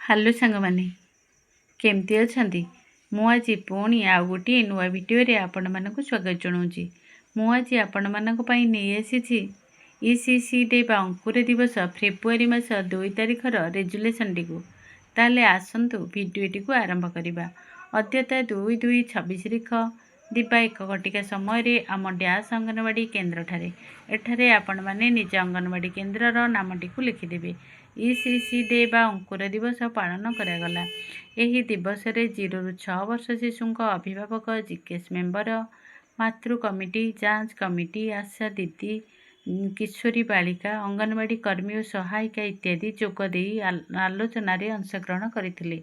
Hello ସାଙ୍ଗମାନେ, କେମିତି ଅଛନ୍ତି? ମୁଁ ଆଜି ପୁଣି ଆଉ ଗୋଟିଏ ନୂଆ ଭିଡ଼ିଓରେ ଆପଣମାନଙ୍କୁ ସ୍ୱାଗତ ଜଣାଉଛି। ମୁଁ ଆଜି ଆପଣମାନଙ୍କ ପାଇଁ ନେଇ ଆସିଛି ECC ଡେ ବା ଅଙ୍କୁର ଦିବସ ଫେବୃଆରୀ ମାସ 2 ତାରିଖର ରେଜୁଲେସନଟିକୁ। ତାହେଲେ ଆସନ୍ତୁ ଭିଡ଼ିଓଟିକୁ ଆରମ୍ଭ କରିବା। ଅଦ୍ୟତା 2/2/26 ଦିବା 1 ଘଟିକା ସମୟରେ ଆମ ଡ୍ୟାସ୍ ଅଙ୍ଗନବାଡ଼ି କେନ୍ଦ୍ରଠାରେ ଏଠାରେ ଆପଣମାନେ ନିଜ ଅଙ୍ଗନବାଡ଼ି କେନ୍ଦ୍ରର ନାମଟିକୁ ଲେଖିଦେବେ। ECC ଡେ ବା ଅଙ୍କୁର ଦିବସ ପାଳନ କରାଗଲା। ଏହି ଦିବସରେ 0ରୁ 6 ବର୍ଷ ଶିଶୁଙ୍କ ଅଭିଭାବକ, ଜିକେଏସ୍ ମେମ୍ବର, ମାତୃ କମିଟି, ଯାଞ୍ଚ କମିଟି, ଆଶା ଦିଦି, କିଶୋରୀ ବାଳିକା, ଅଙ୍ଗନବାଡ଼ି କର୍ମୀ ଓ ସହାୟିକା ଇତ୍ୟାଦି ଯୋଗ ଦେଇ ଆଲୋଚନାରେ ଅଂଶଗ୍ରହଣ କରିଥିଲେ।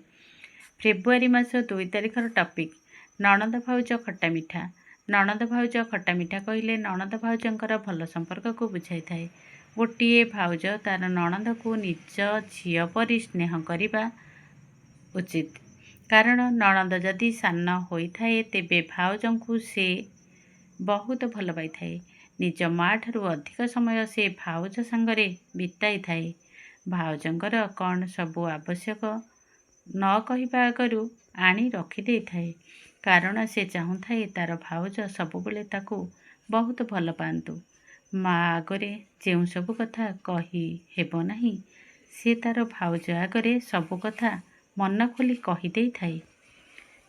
ଫେବୃଆରୀ ମାସ 2 ତାରିଖର ଟପିକ୍ ନଣନ୍ଦ ଭାଉଜ ଖଟା ମିଠା। ନଣନ୍ଦ ଭାଉଜ ଖଟା ମିଠା କହିଲେ ନଣନ୍ଦ ଭାଉଜଙ୍କର ଭଲ ସମ୍ପର୍କକୁ ବୁଝାଇଥାଏ। ଗୋଟିଏ ଭାଉଜ ତାର ନଣନ୍ଦକୁ ନିଜ ଝିଅ ପରି ସ୍ନେହ କରିବା ଉଚିତ। କାରଣ ନଣନ୍ଦ ଯଦି ସାନ ହୋଇଥାଏ ତେବେ ଭାଉଜଙ୍କୁ ସେ ବହୁତ ଭଲ ପାଇଥାଏ। ନିଜ ମା ଠାରୁ ଅଧିକ ସମୟ ସେ ଭାଉଜ ସାଙ୍ଗରେ ବିତାଇଥାଏ। ଭାଉଜଙ୍କର କ'ଣ ସବୁ ଆବଶ୍ୟକ ନ କହିବା ଆଗରୁ ଆଣି ରଖିଦେଇଥାଏ। କାରଣ ସେ ଚାହୁଁଥାଏ ତାର ଭାଉଜ ସବୁବେଳେ ତାକୁ ବହୁତ ଭଲ ପାଆନ୍ତୁ। ମା ଆଗରେ ଯେଉଁ ସବୁ କଥା କହି ହେବ ନାହିଁ ସେ ତାର ଭାଉଜ ଆଗରେ ସବୁ କଥା ମନ ଖୋଲି କହିଦେଇଥାଏ।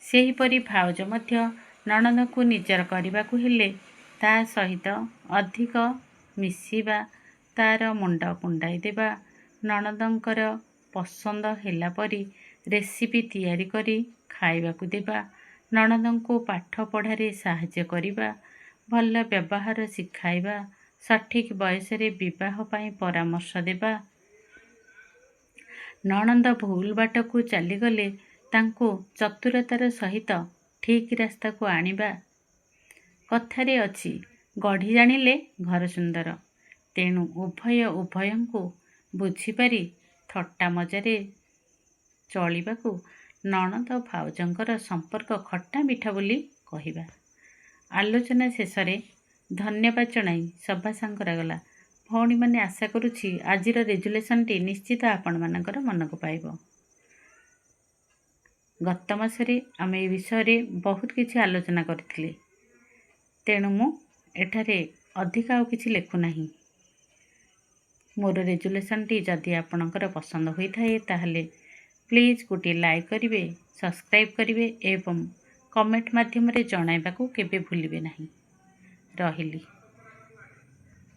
ସେହିପରି ଭାଉଜ ମଧ୍ୟ ନଣନ୍ଦକୁ ନିଜର କରିବାକୁ ହେଲେ ତା ସହିତ ଅଧିକ ମିଶିବା, ତାର ମୁଣ୍ଡ କୁଣ୍ଡାଇ ଦେବା, ନଣନ୍ଦଙ୍କର ପସନ୍ଦ ହେଲା ପରି ରେସିପି ତିଆରି କରି ଖାଇବାକୁ ଦେବା, ନଣନ୍ଦଙ୍କୁ ପାଠ ପଢ଼ାରେ ସାହାଯ୍ୟ କରିବା, ଭଲ ବ୍ୟବହାର ଶିଖାଇବା, ସଠିକ୍ ବୟସରେ ବିବାହ ପାଇଁ ପରାମର୍ଶ ଦେବା, ନଣନ୍ଦ ଭୁଲ ବାଟକୁ ଚାଲିଗଲେ ତାଙ୍କୁ ଚତୁରତାର ସହିତ ଠିକ୍ ରାସ୍ତାକୁ ଆଣିବା। କଥାରେ ଅଛି, ଗଢ଼ି ଜାଣିଲେ ଘର ସୁନ୍ଦର। ତେଣୁ ଉଭୟଙ୍କୁ ବୁଝିପାରି ଥଟ୍ଟା ମଜାରେ ଚଳିବାକୁ ନଣନ୍ଦ ଭାଉଜଙ୍କର ସମ୍ପର୍କ ଖଟା ମିଠା ବୋଲି କହିବା। ଆଲୋଚନା ଶେଷରେ ଧନ୍ୟବାଦ ଜଣାଇ ସଭା ସାଙ୍ଗ କରାଗଲା। ଭଉଣୀମାନେ, ଆଶା କରୁଛି ଆଜିର ରେଜୁଲେସନଟି ନିଶ୍ଚିତ ଆପଣମାନଙ୍କର ମନକୁ ପାଇବ। ଗତ ମାସରେ ଆମେ ଏ ବିଷୟରେ ବହୁତ କିଛି ଆଲୋଚନା କରିଥିଲେ। ତେଣୁ ମୁଁ ଏଠାରେ ଅଧିକ ଆଉ କିଛି ଲେଖୁନାହିଁ। ମୋର ରେଜୁଲେସନଟି ଯଦି ଆପଣଙ୍କର ପସନ୍ଦ ହୋଇଥାଏ ତାହେଲେ ପ୍ଲିଜ୍ ଗୋଟିଏ ଲାଇକ୍ କରିବେ, ସବସ୍କ୍ରାଇବ୍ କରିବେ ଏବଂ କମେଣ୍ଟ ମାଧ୍ୟମରେ ଜଣାଇବାକୁ କେବେ ଭୁଲିବେ ନାହିଁ। ରହିଲି।